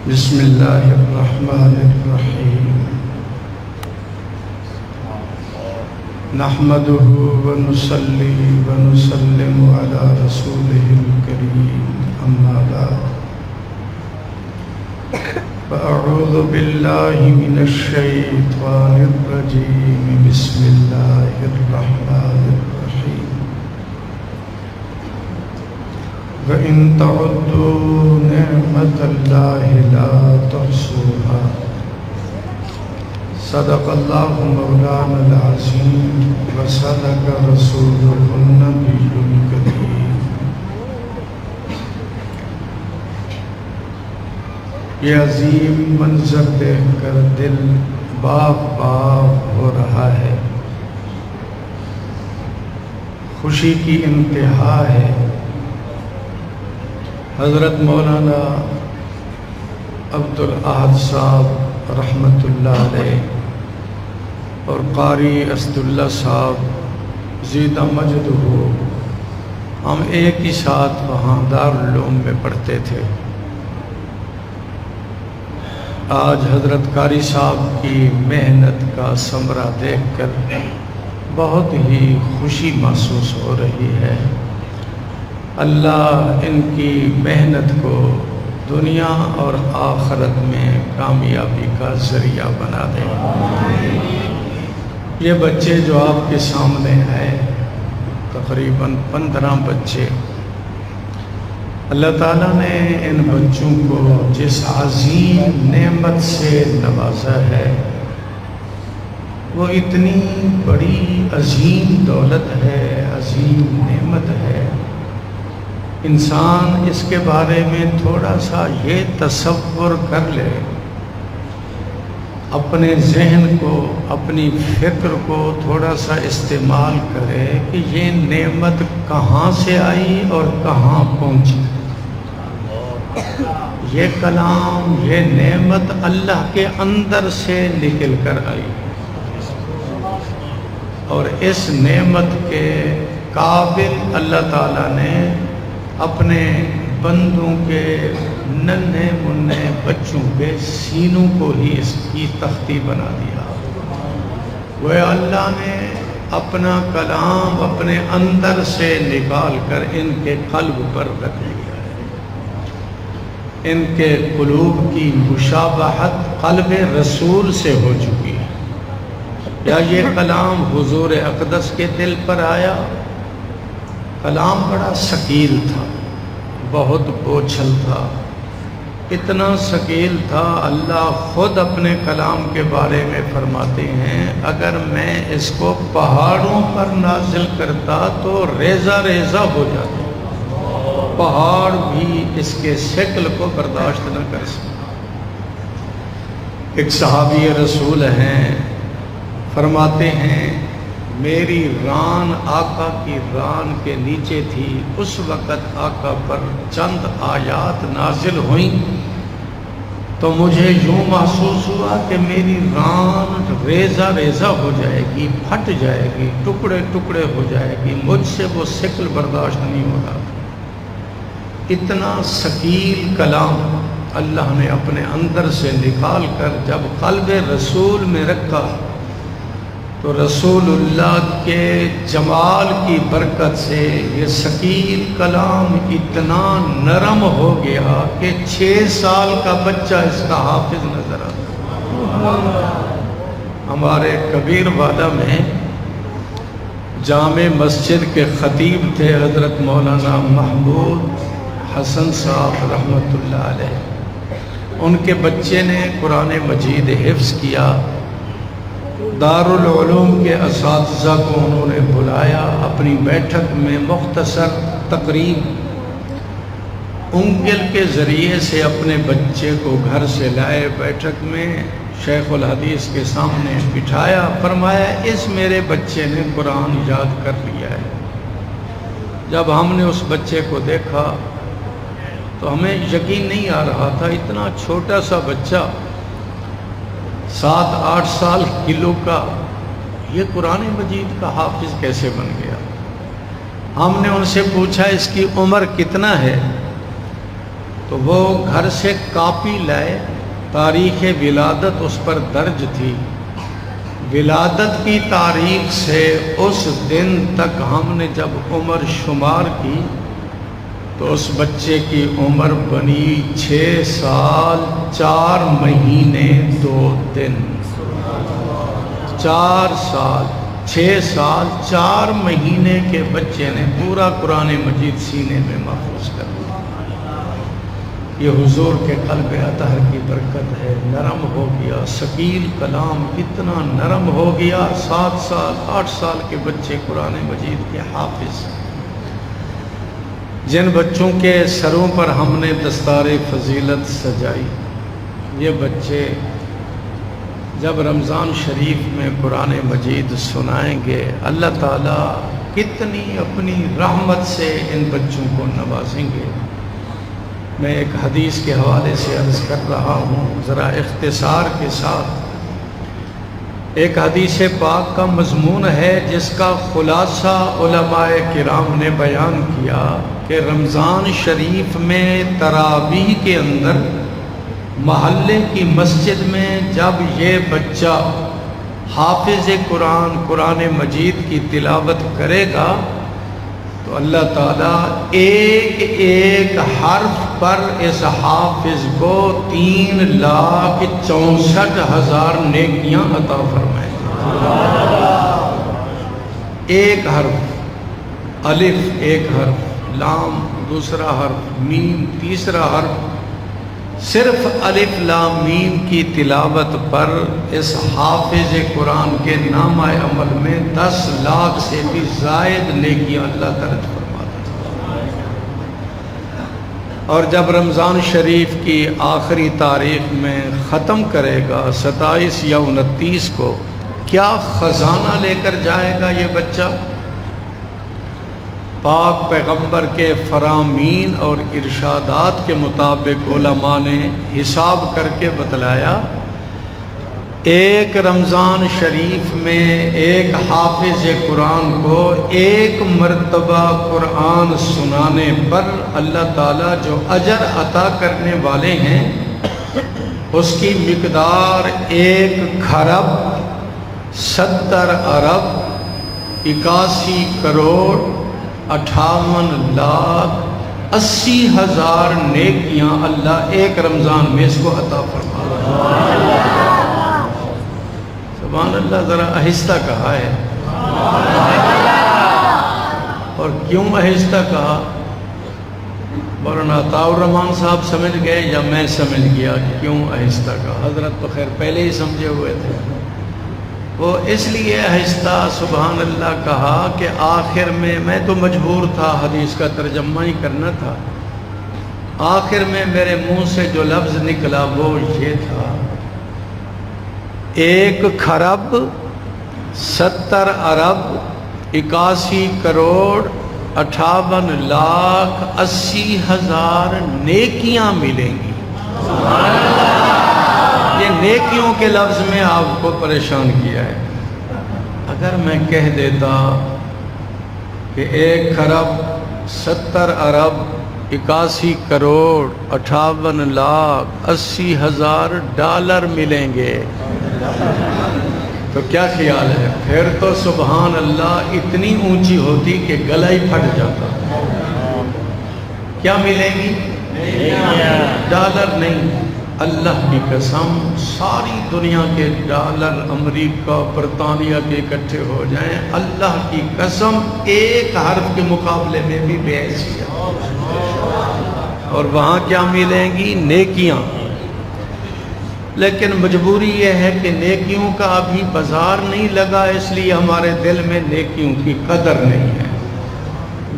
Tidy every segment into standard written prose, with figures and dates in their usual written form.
بسم اللہ الرحمن الرحیم نحمده ونصلی ونسلم علی رسوله الکریم اما بعد فاعوذ باللہ من الشیطان الرجیم بسم اللہ الرحمن الرحیم وَإِن تَعُدُّوا نِعْمَةَ اللَّهِ لَا تُحْصُوهَا صدق اللہ مولانا العظیم وصدق رسولہ النبی الکریم۔ یہ عظیم منظر دیکھ کر دل باغ باغ ہو رہا ہے، خوشی کی انتہا ہے۔ حضرت مولانا عبدالاحد صاحب رحمۃ اللہ علیہ اور قاری اسد اللہ صاحب زیدہ مجد ہو، ہم ایک ہی ساتھ وہاں دارالعلوم میں پڑھتے تھے۔ آج حضرت قاری صاحب کی محنت کا ثمرہ دیکھ کر بہت ہی خوشی محسوس ہو رہی ہے۔ اللہ ان کی محنت کو دنیا اور آخرت میں کامیابی کا ذریعہ بنا دے۔ یہ بچے جو آپ کے سامنے ہیں، تقریباً 15 بچے، اللہ تعالیٰ نے ان بچوں کو جس عظیم نعمت سے نوازا ہے، وہ اتنی بڑی عظیم دولت ہے، عظیم نعمت ہے۔ انسان اس کے بارے میں تھوڑا سا یہ تصور کر لے، اپنے ذہن کو، اپنی فکر کو تھوڑا سا استعمال کرے کہ یہ نعمت کہاں سے آئی اور کہاں پہنچی۔ یہ کلام، یہ نعمت اللہ کے اندر سے نکل کر آئی، اور اس نعمت کے قابل اللہ تعالیٰ نے اپنے بندوں کے ننھے منھے بچوں کے سینوں کو ہی اس کی تختی بنا دیا۔ وہ اللہ نے اپنا کلام اپنے اندر سے نکال کر ان کے قلب پر رکھ دیا ہے۔ ان کے قلوب کی مشابہت قلب رسول سے ہو چکی ہے۔ یا یہ کلام حضور اقدس کے دل پر آیا، کلام بڑا ثقیل تھا، بہت بوجھل تھا، اتنا ثقیل تھا، اللہ خود اپنے کلام کے بارے میں فرماتے ہیں اگر میں اس کو پہاڑوں پر نازل کرتا تو ریزہ ریزہ ہو جاتا، پہاڑ بھی اس کے شکل کو برداشت نہ کر سکتا۔ ایک صحابی رسول ہیں، فرماتے ہیں میری ران آقا کی ران کے نیچے تھی، اس وقت آقا پر چند آیات نازل ہوئیں تو مجھے یوں محسوس ہوا کہ میری ران ریزہ ریزہ ہو جائے گی، پھٹ جائے گی، ٹکڑے ٹکڑے ہو جائے گی، مجھ سے وہ شکل برداشت نہیں ہو رہا۔ اتنا ثقیل کلام اللہ نے اپنے اندر سے نکال کر جب قلب رسول میں رکھا تو رسول اللہ کے جمال کی برکت سے یہ ثقیل کلام اتنا نرم ہو گیا کہ 6 سال کا بچہ اس کا حافظ نظر آتا۔ ہمارے کبیر وادہ میں جامع مسجد کے خطیب تھے حضرت مولانا محمود حسن صاحب رحمۃ اللہ علیہ۔ ان کے بچے نے قرآن مجید حفظ کیا، دارالعلوم کے اساتذہ کو انہوں نے بلایا اپنی بیٹھک میں، مختصر تقریب انگل کے ذریعے سے اپنے بچے کو گھر سے لائے، بیٹھک میں شیخ الحدیث کے سامنے بٹھایا، فرمایا اس میرے بچے نے قرآن یاد کر لیا ہے۔ جب ہم نے اس بچے کو دیکھا تو ہمیں یقین نہیں آ رہا تھا، اتنا چھوٹا سا بچہ 7-8 سال کلو کا، یہ قرآن مجید کا حافظ کیسے بن گیا؟ ہم نے ان سے پوچھا اس کی عمر کتنا ہے؟ تو وہ گھر سے کاپی لائے، تاریخ ولادت اس پر درج تھی، ولادت کی تاریخ سے اس دن تک ہم نے جب عمر شمار کی تو اس بچے کی عمر بنی 6 سال 4 مہینے 2 دن۔ 4 سال 6 سال 4 مہینے کے بچے نے پورا قرآن مجید سینے میں محفوظ کر دیا۔ یہ حضور کے قلب اطہر کی برکت ہے، نرم ہو گیا، ثقیل کلام اتنا نرم ہو گیا، 7 سال 8 سال کے بچے قرآن مجید کے حافظ۔ جن بچوں کے سروں پر ہم نے دستار فضیلت سجائی، یہ بچے جب رمضان شریف میں قرآن مجید سنائیں گے، اللہ تعالیٰ کتنی اپنی رحمت سے ان بچوں کو نوازیں گے۔ میں ایک حدیث کے حوالے سے عرض کر رہا ہوں ذرا اختصار کے ساتھ۔ ایک حدیث پاک کا مضمون ہے جس کا خلاصہ علماء کرام نے بیان کیا کہ رمضان شریف میں تراویح کے اندر محلے کی مسجد میں جب یہ بچہ حافظ قرآن مجید کی تلاوت کرے گا تو اللہ تعالیٰ ایک ایک حرف پر اس حافظ کو 3,64,000 نیکیاں عطا فرمائیں گے۔ ایک حرف، الف ایک حرف، لام دوسرا حرف، میم تیسرا حرف، صرف الف لام میم کی تلاوت پر اس حافظ قرآن کے نامہ عمل میں 10 لاکھ سے بھی زائد نیکیاں اللہ درج فرماتا ہے۔ اور جب رمضان شریف کی آخری تاریخ میں ختم کرے گا 27 یا 29 کو، کیا خزانہ لے کر جائے گا یہ بچہ؟ پاک پیغمبر کے فرامین اور ارشادات کے مطابق علماء نے حساب کر کے بتلایا، ایک رمضان شریف میں ایک حافظ قرآن کو ایک مرتبہ قرآن سنانے پر اللہ تعالیٰ جو اجر عطا کرنے والے ہیں اس کی مقدار 1 کھرب 70 ارب 81 کروڑ 58 لاکھ 80 ہزار نیکیاں اللہ ایک رمضان میں اس کو عطا فرما رہا ہے۔ سبحان اللہ، ذرا آہستہ کہا ہے۔ اور کیوں آہستہ کہا؟ مولانا عطاء الرحمان صاحب سمجھ گئے یا میں سمجھ گیا کیوں آہستہ کہا؟ حضرت تو خیر پہلے ہی سمجھے ہوئے تھے۔ وہ اس لیے آہستہ سبحان اللہ کہا کہ آخر میں تو مجبور تھا حدیث کا ترجمہ ہی کرنا تھا، آخر میں میرے منہ سے جو لفظ نکلا وہ یہ تھا، 1 کھرب 70 ارب 81 کروڑ 58 لاکھ 80 ہزار نیکیاں ملیں گی۔ یہ نیکیوں کے لفظ میں آپ کو پریشان کیا ہے۔ اگر میں کہہ دیتا کہ 1 کھرب 70 ارب 81 کروڑ 58 لاکھ 80 ہزار ڈالر ملیں گے تو کیا خیال ہے؟ پھر تو سبحان اللہ اتنی اونچی ہوتی کہ گلا ہی پھٹ جاتا۔ کیا ملیں گی؟ ڈالر نہیں، اللہ کی قسم ساری دنیا کے ڈالر امریکہ برطانیہ کے اکٹھے ہو جائیں، اللہ کی قسم ایک حرف کے مقابلے میں بھی بے حیثیت۔ اور وہاں کیا ملیں گی؟ نیکیاں۔ لیکن مجبوری یہ ہے کہ نیکیوں کا ابھی بازار نہیں لگا، اس لیے ہمارے دل میں نیکیوں کی قدر نہیں ہے۔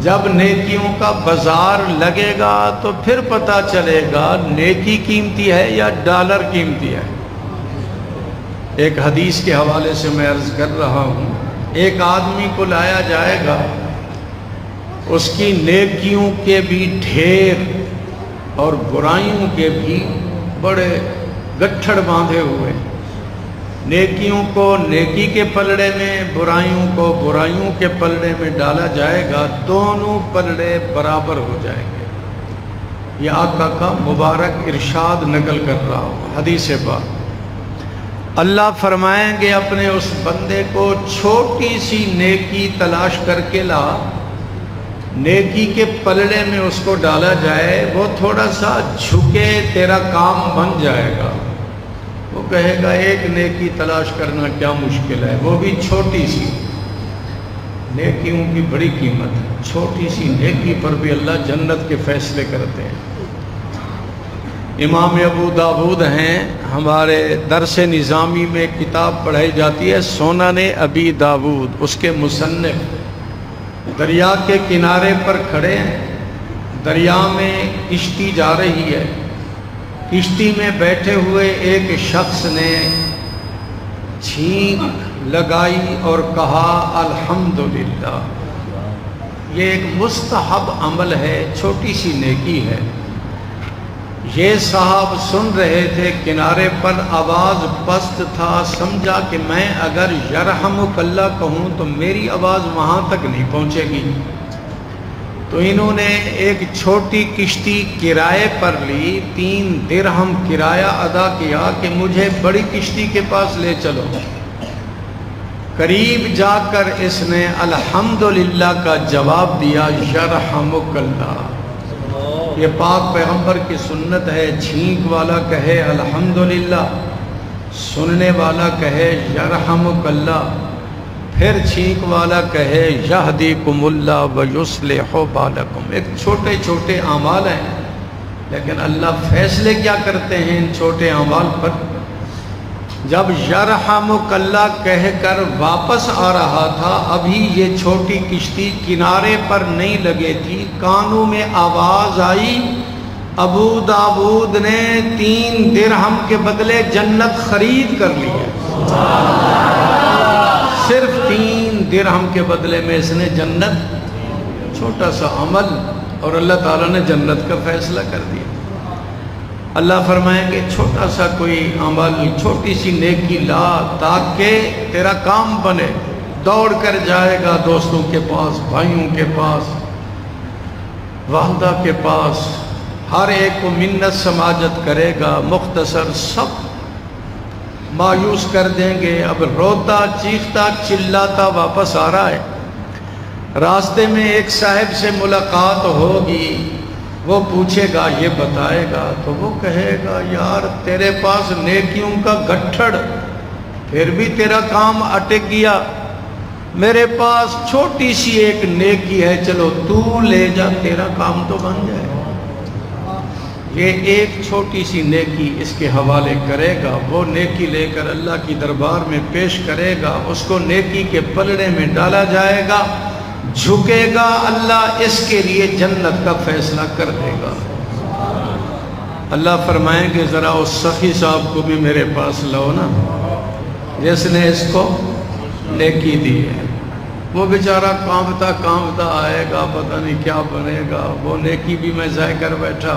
جب نیکیوں کا بازار لگے گا تو پھر پتہ چلے گا نیکی قیمتی ہے یا ڈالر قیمتی ہے۔ ایک حدیث کے حوالے سے میں عرض کر رہا ہوں، ایک آدمی کو لایا جائے گا، اس کی نیکیوں کے بھی ڈھیر اور برائیوں کے بھی بڑے گٹھڑ باندھے ہوئے، نیکیوں کو نیکی کے پلڑے میں، برائیوں کو برائیوں کے پلڑے میں ڈالا جائے گا، دونوں پلڑے برابر ہو جائیں گے۔ یہ آقا کا مبارک ارشاد نقل کر رہا ہوں حدیث پاک۔ اللہ فرمائیں گے اپنے اس بندے کو چھوٹی سی نیکی تلاش کر کے لا، نیکی کے پلڑے میں اس کو ڈالا جائے، وہ تھوڑا سا جھکے تیرا کام بن جائے گا۔ وہ کہے گا ایک نیکی تلاش کرنا کیا مشکل ہے، وہ بھی چھوٹی سی۔ نیکیوں کی بڑی قیمت ہے، چھوٹی سی نیکی پر بھی اللہ جنت کے فیصلے کرتے ہیں۔ امام ابو داود ہیں، ہمارے درس نظامی میں کتاب پڑھائی جاتی ہے سنن ابی داود، اس کے مصنف دریا کے کنارے پر کھڑے ہیں، دریا میں کشتی جا رہی ہے، کشتی میں بیٹھے ہوئے ایک شخص نے چھینک لگائی اور کہا الحمدللہ۔ یہ ایک مستحب عمل ہے، چھوٹی سی نیکی ہے۔ یہ صاحب سن رہے تھے کنارے پر، آواز پست تھا، سمجھا کہ میں اگر یرحمک اللہ کہوں تو میری آواز وہاں تک نہیں پہنچے گی، تو انہوں نے ایک چھوٹی کشتی کرائے پر لی، 3 درہم کرایہ ادا کیا کہ مجھے بڑی کشتی کے پاس لے چلو۔ قریب جا کر اس نے الحمدللہ کا جواب دیا، یرحمک اللہ۔ یہ پاک پیغمبر کی سنت ہے، چھینک والا کہے الحمدللہ، سننے والا کہے یرحمک اللہ، پھر چھینک والا کہے یہدیکم اللہ ویصلح بالکم۔ ایک چھوٹے چھوٹے اعمال ہیں، لیکن اللہ فیصلے کیا کرتے ہیں ان چھوٹے اعمال پر۔ جب یرحمک اللہ کہہ کر واپس آ رہا تھا، ابھی یہ چھوٹی کشتی کنارے پر نہیں لگے تھی، کانوں میں آواز آئی ابو داود نے 3 درہم کے بدلے جنت خرید کر لی ہے۔ صرف 3 درہم کے بدلے میں اس نے جنت، چھوٹا سا عمل، اور اللہ تعالیٰ نے جنت کا فیصلہ کر دیا۔ اللہ فرمائیں گے چھوٹا سا کوئی عمل، چھوٹی سی نیکی لا تاکہ تیرا کام بنے، دوڑ کر جائے گا دوستوں کے پاس، بھائیوں کے پاس، والدہ کے پاس، ہر ایک کو منت سماجت کرے گا، مختصر سب مایوس کر دیں گے۔ اب روتا چیختا چلاتا واپس آ رہا ہے، راستے میں ایک صاحب سے ملاقات ہوگی، وہ پوچھے گا، یہ بتائے گا، تو وہ کہے گا یار تیرے پاس نیکیوں کا گٹھڑ، پھر بھی تیرا کام اٹک گیا، میرے پاس چھوٹی سی ایک نیکی ہے، چلو تو لے جا، تیرا کام تو بن جائے۔ یہ ایک چھوٹی سی نیکی اس کے حوالے کرے گا، وہ نیکی لے کر اللہ کی دربار میں پیش کرے گا، اس کو نیکی کے پلڑے میں ڈالا جائے گا، جھکے گا، اللہ اس کے لیے جنت کا فیصلہ کر دے گا۔ اللہ فرمائیں گے ذرا اس سخی صاحب کو بھی میرے پاس لاؤ نا، جس نے اس کو نیکی دی ہے۔ وہ بیچارہ کانپتا کانپتا آئے گا، پتہ نہیں کیا بنے گا، وہ نیکی بھی میں ضائع کر بیٹھا۔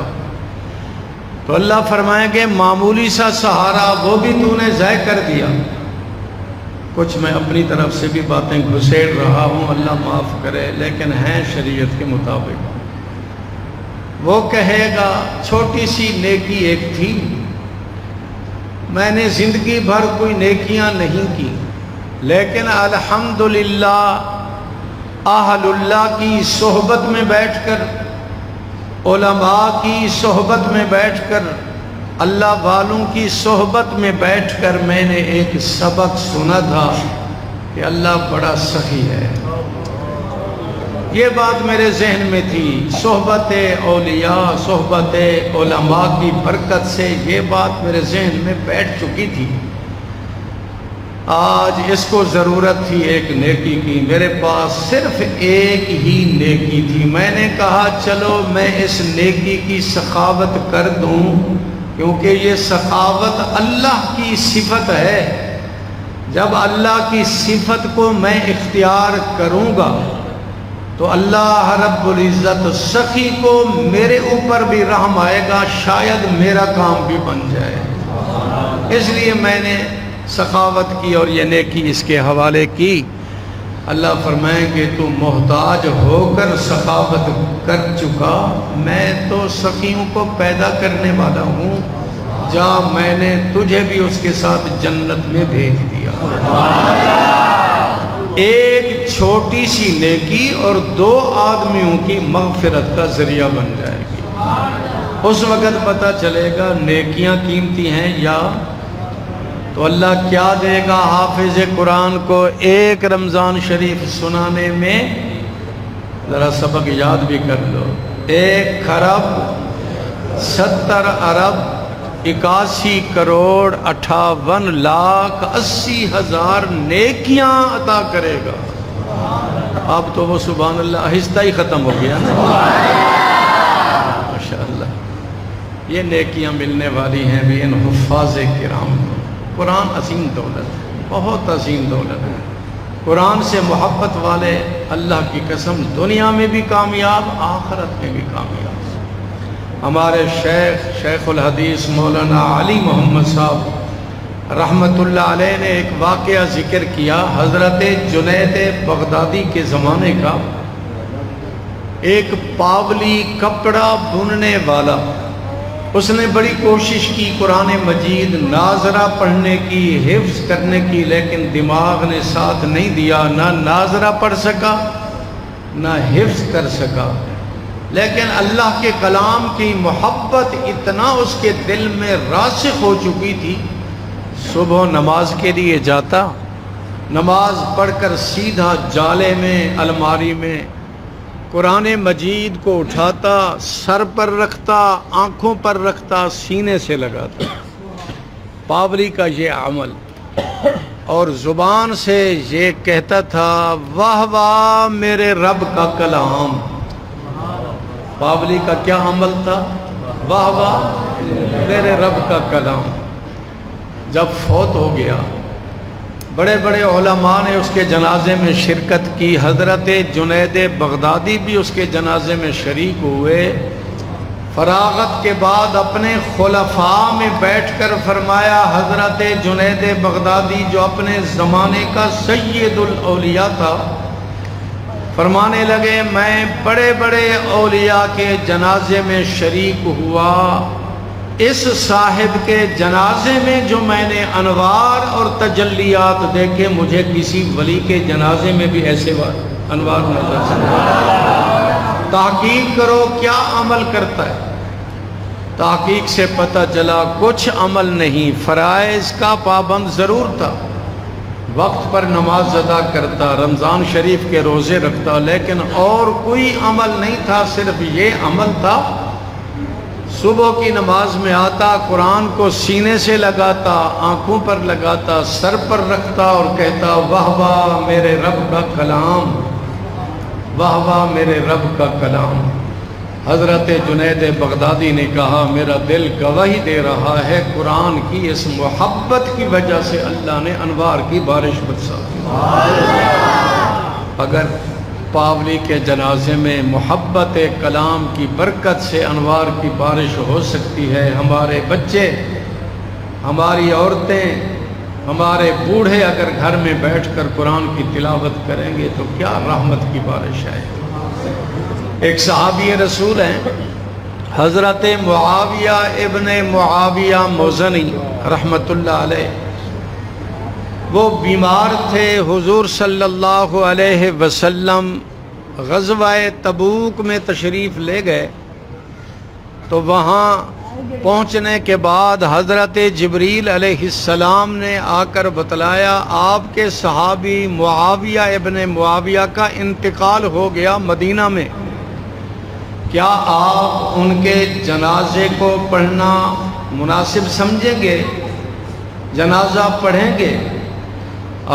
تو اللہ فرمائیں گے معمولی سا سہارا وہ بھی تو نے ضائع کر دیا۔ کچھ میں اپنی طرف سے بھی باتیں گھسیڑ رہا ہوں، اللہ معاف کرے، لیکن ہیں شریعت کے مطابق۔ وہ کہے گا چھوٹی سی نیکی ایک تھی، میں نے زندگی بھر کوئی نیکیاں نہیں کی، لیکن الحمدللہ اہل اللہ کی صحبت میں بیٹھ کر، علماء کی صحبت میں بیٹھ کر، اللہ والوں کی صحبت میں بیٹھ کر میں نے ایک سبق سنا تھا کہ اللہ بڑا سخی ہے۔ یہ بات میرے ذہن میں تھی، صحبت اولیاء، صحبت علماء کی برکت سے یہ بات میرے ذہن میں بیٹھ چکی تھی۔ آج اس کو ضرورت تھی ایک نیکی کی، میرے پاس صرف ایک ہی نیکی تھی۔ میں نے کہا چلو میں اس نیکی کی سخاوت کر دوں، کیونکہ یہ سخاوت اللہ کی صفت ہے۔ جب اللہ کی صفت کو میں اختیار کروں گا تو اللہ رب العزت سخی کو میرے اوپر بھی رحم آئے گا، شاید میرا کام بھی بن جائے۔ اس لیے میں نے سخاوت کی اور یہ نیکی اس کے حوالے کی۔ اللہ فرمائیں گے تو محتاج ہو کر سخاوت کر چکا، میں تو سخیوں کو پیدا کرنے والا ہوں، جا میں نے تجھے بھی اس کے ساتھ جنت میں بھیج دیا۔ ایک چھوٹی سی نیکی اور 2 آدمیوں کی مغفرت کا ذریعہ بن جائے گی۔ اس وقت پتہ چلے گا نیکیاں قیمتی ہیں یا تو اللہ کیا دے گا حافظ قرآن کو ایک رمضان شریف سنانے میں، ذرا سبق یاد بھی کر لو، 1 خرب 70 ارب 81 کروڑ 58 لاکھ 80 ہزار نیکیاں عطا کرے گا۔ اب تو وہ سبحان اللہ آہستہ ہی ختم ہو گیا نا، ماشاءاللہ۔ یہ نیکیاں ملنے والی ہیں بھی ان حفاظ کرام کو۔ قرآن عظیم دولت ہے، بہت عظیم دولت ہے۔ قرآن سے محبت والے اللہ کی قسم دنیا میں بھی کامیاب، آخرت میں بھی کامیاب۔ ہمارے شیخ الحدیث مولانا علی محمد صاحب رحمۃ اللہ علیہ نے ایک واقعہ ذکر کیا، حضرت جنید بغدادی کے زمانے کا۔ ایک پاولی کپڑا بننے والا، اس نے بڑی کوشش کی قرآن مجید ناظرہ پڑھنے کی، حفظ کرنے کی، لیکن دماغ نے ساتھ نہیں دیا، نہ ناظرہ پڑھ سکا نہ حفظ کر سکا۔ لیکن اللہ کے کلام کی محبت اتنا اس کے دل میں راسخ ہو چکی تھی، صبح نماز کے لیے جاتا، نماز پڑھ کر سیدھا جالے میں الماری میں قرآن مجید کو اٹھاتا، سر پر رکھتا، آنکھوں پر رکھتا، سینے سے لگاتا۔ پاولی کا یہ عمل، اور زبان سے یہ کہتا تھا واہ واہ میرے رب کا کلام۔ پاولی کا کیا عمل تھا؟ واہ واہ میرے رب کا کلام۔ جب فوت ہو گیا، بڑے بڑے علماء نے اس کے جنازے میں شرکت کی، حضرت جنید بغدادی بھی اس کے جنازے میں شریک ہوئے۔ فراغت کے بعد اپنے خلفاء میں بیٹھ کر فرمایا، حضرت جنید بغدادی جو اپنے زمانے کا سید الاولیاء تھا، فرمانے لگے میں بڑے بڑے اولیاء کے جنازے میں شریک ہوا، اس صاحب کے جنازے میں جو میں نے انوار اور تجلیات دیکھے، مجھے کسی ولی کے جنازے میں بھی ایسے انوار نظر آئے۔ تحقیق کرو کیا عمل کرتا ہے۔ تحقیق سے پتہ چلا کچھ عمل نہیں، فرائض کا پابند ضرور تھا، وقت پر نماز ادا کرتا، رمضان شریف کے روزے رکھتا، لیکن اور کوئی عمل نہیں تھا، صرف یہ عمل تھا صبح کی نماز میں آتا، قرآن کو سینے سے لگاتا، آنکھوں پر لگاتا، سر پر رکھتا اور کہتا واہ واہ میرے رب کا کلام، واہ واہ میرے رب کا کلام۔ حضرت جنید بغدادی نے کہا میرا دل گواہی دے رہا ہے قرآن کی اس محبت کی وجہ سے اللہ نے انوار کی بارش برسا دی۔ اگر پاولی کے جنازے میں محبت کلام کی برکت سے انوار کی بارش ہو سکتی ہے، ہمارے بچے، ہماری عورتیں، ہمارے بوڑھے اگر گھر میں بیٹھ کر قرآن کی تلاوت کریں گے تو کیا رحمت کی بارش ہے۔ ایک صحابی رسول ہیں حضرت معاویہ ابن معاویہ مزنی رحمۃ اللہ علیہ، وہ بیمار تھے، حضور صلی اللہ علیہ وسلم غزوہ تبوک میں تشریف لے گئے، تو وہاں پہنچنے کے بعد حضرت جبریل علیہ السلام نے آ کر بتلایا آپ کے صحابی معاویہ ابن معاویہ کا انتقال ہو گیا مدینہ میں، کیا آپ ان کے جنازے کو پڑھنا مناسب سمجھیں گے، جنازہ پڑھیں گے؟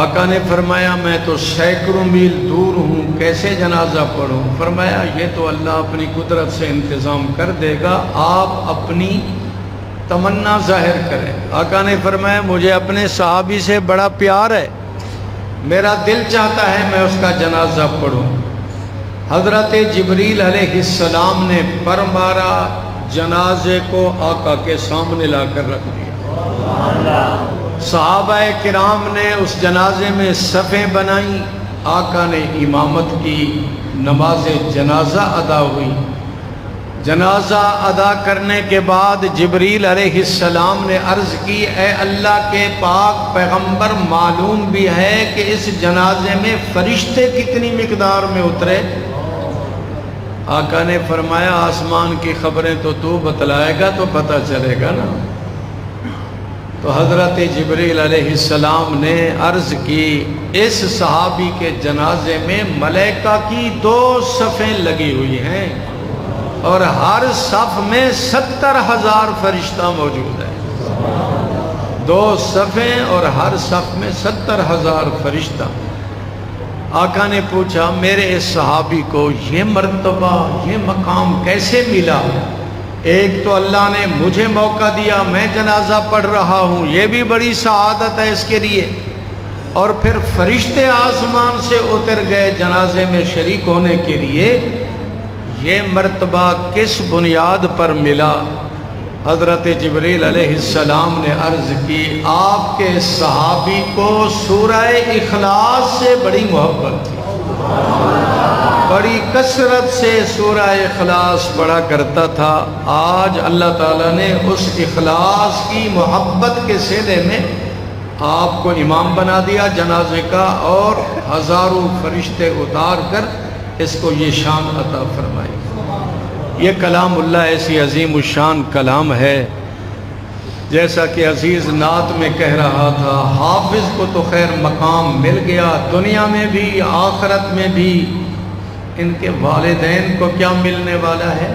آقا نے فرمایا میں تو سینکڑوں میل دور ہوں، کیسے جنازہ پڑھوں؟ فرمایا یہ تو اللہ اپنی قدرت سے انتظام کر دے گا، آپ اپنی تمنا ظاہر کریں۔ آقا نے فرمایا مجھے اپنے صحابی سے بڑا پیار ہے، میرا دل چاہتا ہے میں اس کا جنازہ پڑھوں۔ حضرت جبریل علیہ السلام نے پر مارا، جنازے کو آقا کے سامنے لا کر رکھ دیا۔ صحابہ کرام نے اس جنازے میں صفیں بنائیں، آقا نے امامت کی، نماز جنازہ ادا ہوئی۔ جنازہ ادا کرنے کے بعد جبریل علیہ السلام نے عرض کی، اے اللہ کے پاک پیغمبر، معلوم بھی ہے کہ اس جنازے میں فرشتے کتنی مقدار میں اترے؟ آقا نے فرمایا آسمان کی خبریں تو بتلائے گا تو پتہ چلے گا نا۔ تو حضرت جبریل علیہ السلام نے عرض کی، اس صحابی کے جنازے میں ملائکہ کی 2 صفیں لگی ہوئی ہیں اور ہر صف میں 70,000 فرشتہ موجود ہیں۔ 2 صفیں اور ہر صف میں 70,000 فرشتہ۔ آقا نے پوچھا میرے اس صحابی کو یہ مرتبہ، یہ مقام کیسے ملا؟ ایک تو اللہ نے مجھے موقع دیا، میں جنازہ پڑھ رہا ہوں، یہ بھی بڑی سعادت ہے اس کے لیے، اور پھر فرشتے آسمان سے اتر گئے جنازے میں شریک ہونے کے لیے، یہ مرتبہ کس بنیاد پر ملا؟ حضرت جبریل علیہ السلام نے عرض کی، آپ کے صحابی کو سورہ اخلاص سے بڑی محبت تھی، بڑی کثرت سے سورہ اخلاص پڑھا کرتا تھا۔ آج اللہ تعالیٰ نے اس اخلاص کی محبت کے صلے میں آپ کو امام بنا دیا جنازے کا، اور ہزاروں فرشتے اتار کر اس کو یہ شان عطا فرمائی۔ یہ کلام اللہ ایسی عظیم الشان کلام ہے، جیسا کہ عزیز نعت میں کہہ رہا تھا، حافظ کو تو خیر مقام مل گیا، دنیا میں بھی آخرت میں بھی۔ ان کے والدین کو کیا ملنے والا ہے؟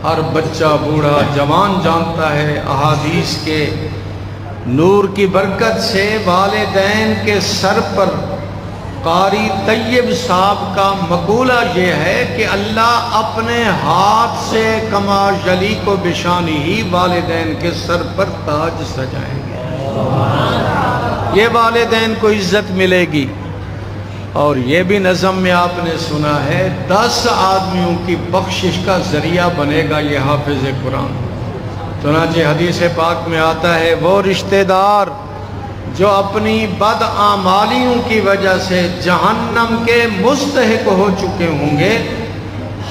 ہر بچہ بوڑھا جوان جانتا ہے، احادیث کے نور کی برکت سے والدین کے سر پر قاری طیب صاحب کا مقولہ یہ ہے کہ اللہ اپنے ہاتھ سے کما جلی کو بشانی ہی والدین کے سر پر تاج سجائیں گے۔ یہ والدین کو عزت ملے گی۔ اور یہ بھی نظم میں آپ نے سنا ہے، 10 آدمیوں کی بخشش کا ذریعہ بنے گا یہ حافظ قرآن۔ چنانچہ حدیث پاک میں آتا ہے، وہ رشتہ دار جو اپنی بدعمالیوں کی وجہ سے جہنم کے مستحق ہو چکے ہوں گے،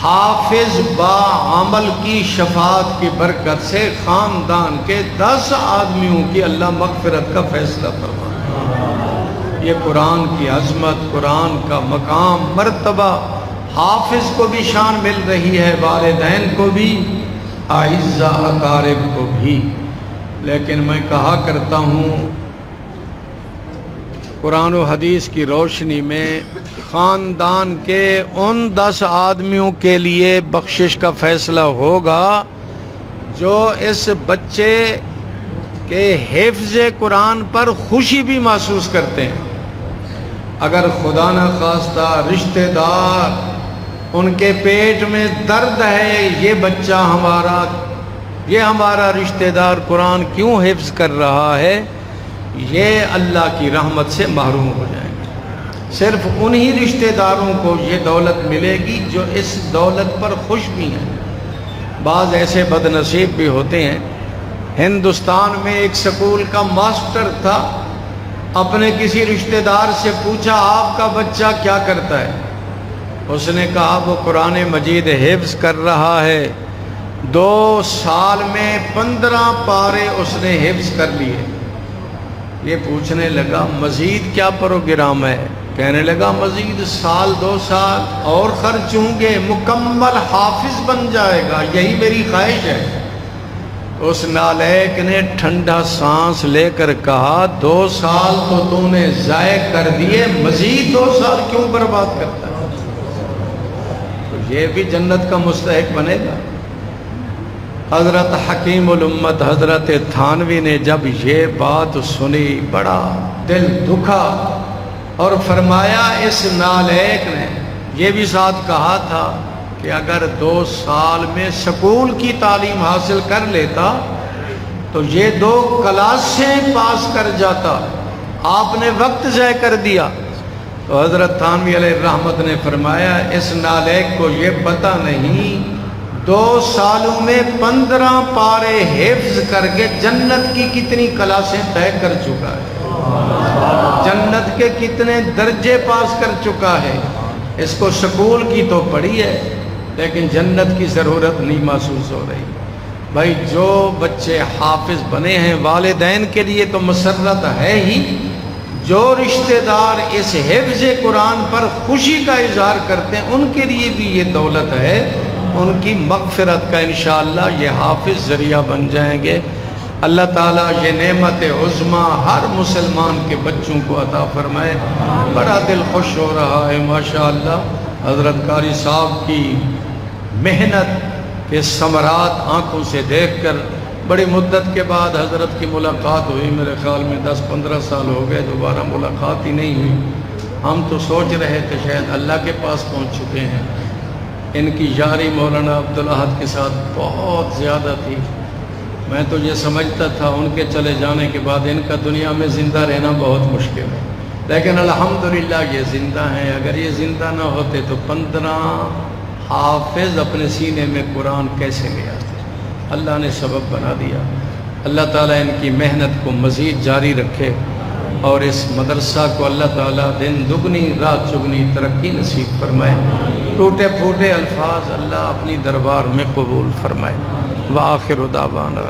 حافظ با عمل کی شفاعت کی برکت سے خاندان کے 10 آدمیوں کی اللہ مغفرت کا فیصلہ فرمائے۔ یہ قرآن کی عظمت، قرآن کا مقام، مرتبہ، حافظ کو بھی شان مل رہی ہے، والدین کو بھی، اعزاء اقارب کو بھی۔ لیکن میں کہا کرتا ہوں، قرآن و حدیث کی روشنی میں خاندان کے ان 10 آدمیوں کے لیے بخشش کا فیصلہ ہوگا جو اس بچے کے حفظ قرآن پر خوشی بھی محسوس کرتے ہیں۔ اگر خدا نہ خواستہ رشتہ دار ان کے پیٹ میں درد ہے، یہ بچہ ہمارا رشتہ دار قرآن کیوں حفظ کر رہا ہے، یہ اللہ کی رحمت سے محروم ہو جائیں گے۔ صرف انہی رشتہ داروں کو یہ دولت ملے گی جو اس دولت پر خوش بھی ہیں۔ بعض ایسے بد نصیب بھی ہوتے ہیں۔ ہندوستان میں ایک سکول کا ماسٹر تھا، اپنے کسی رشتہ دار سے پوچھا آپ کا بچہ کیا کرتا ہے؟ اس نے کہا وہ قرآن مجید حفظ کر رہا ہے، 2 سال میں 15 پارے اس نے حفظ کر لیے۔ یہ پوچھنے لگا مزید کیا پروگرام ہے؟ کہنے لگا مزید 1 سال 2 سال اور خرچ ہوں گے، مکمل حافظ بن جائے گا، یہی میری خواہش ہے۔ اس نالائق نے ٹھنڈا سانس لے کر کہا 2 سال تو نے ضائع کر دیے، مزید 2 سال کیوں برباد کرتا ہے؟ تو یہ بھی جنت کا مستحق بنے گا۔ حضرت حکیم الامت حضرت تھانوی نے جب یہ بات سنی بڑا دل دکھا، اور فرمایا اس نالائق نے یہ بھی ساتھ کہا تھا کہ اگر 2 سال میں سکول کی تعلیم حاصل کر لیتا تو یہ 2 کلاسیں پاس کر جاتا، آپ نے وقت ضائع کر دیا۔ تو حضرت تھانوی علیہ الرحمت نے فرمایا اس نالائق کو یہ پتہ نہیں 2 سالوں میں 15 پارے حفظ کر کے جنت کی کتنی کلاسیں طے کر چکا ہے۔ جنت کے کتنے درجے پاس کر چکا ہے. اس کو سکول کی تو پڑھی ہے لیکن جنت کی ضرورت نہیں محسوس ہو رہی. بھائی جو بچے حافظ بنے ہیں والدین کے لیے تو مسرت ہے ہی، جو رشتہ دار اس حفظ قرآن پر خوشی کا اظہار کرتے ہیں ان کے لیے بھی یہ دولت ہے. ان کی مغفرت کا انشاءاللہ یہ حافظ ذریعہ بن جائیں گے. اللہ تعالیٰ یہ نعمت عظمیٰ ہر مسلمان کے بچوں کو عطا فرمائے. بڑا دل خوش ہو رہا ہے ماشاءاللہ حضرت قاری صاحب کی محنت کے ثمرات آنکھوں سے دیکھ کر. بڑی مدت کے بعد حضرت کی ملاقات ہوئی، میرے خیال میں 10-15 سال ہو گئے دوبارہ ملاقات ہی نہیں ہوئی. ہم تو سوچ رہے تھے شاید اللہ کے پاس پہنچ چکے ہیں. ان کی یاری مولانا عبدالاحد کے ساتھ بہت زیادہ تھی. میں تو یہ سمجھتا تھا ان کے چلے جانے کے بعد ان کا دنیا میں زندہ رہنا بہت مشکل ہے، لیکن الحمدللہ یہ زندہ ہیں. اگر یہ زندہ نہ ہوتے تو 15 حافظ اپنے سینے میں قرآن کیسے لے آتے؟ اللہ نے سبب بنا دیا. اللہ تعالیٰ ان کی محنت کو مزید جاری رکھے اور اس مدرسہ کو اللہ تعالیٰ دن دگنی رات چگنی ترقی نصیب فرمائے. ٹوٹے پھوٹے الفاظ اللہ اپنی دربار میں قبول فرمائے. وآخر دعوانا